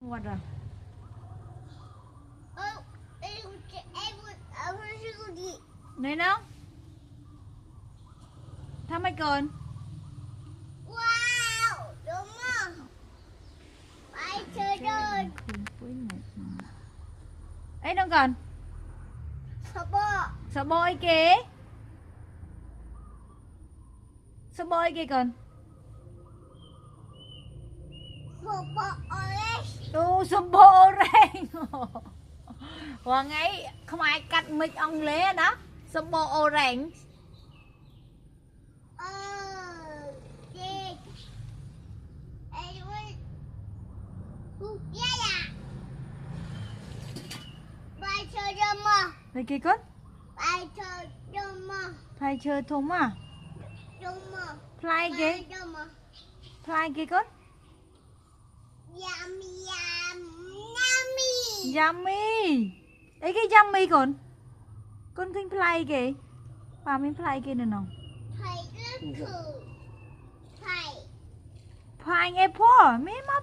Quạt rồi. Này đâu? Thăm ai còn? Wow, đúng không? Phải chơi rồi. Ấy đâu còn? Sợ bôi kìa. Sợ bôi kìa còn. Sợ bôi orange. Hoàng ấy không ai cắt mic ông lé đó. Sợ bôi orange. Đây kia con. Play chơi thùng à? Play kia. Play kia con. Yummy. Ấy cái yummy con. Con thích play kìa. Bà mình play kia nè nào. Pineapple. Mấy má.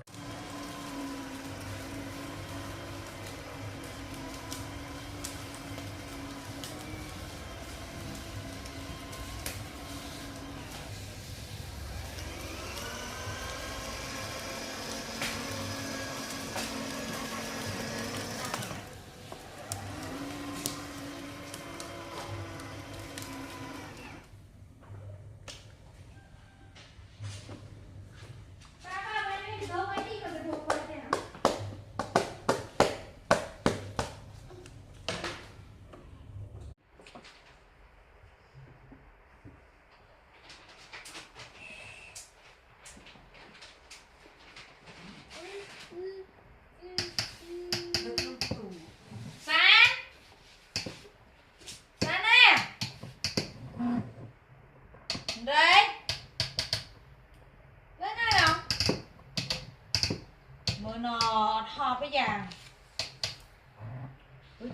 Nó thò bây giờ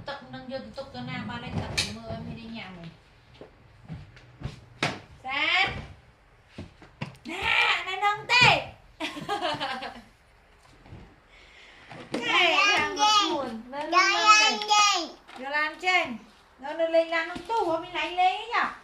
tập nâng vô tục cho nam ba lấy tập mưa em đi nhà mình Sát nè này nâng tê cái thằng buồn nó lên rồi làm trên nó lên làm nó tu mình lấy nhá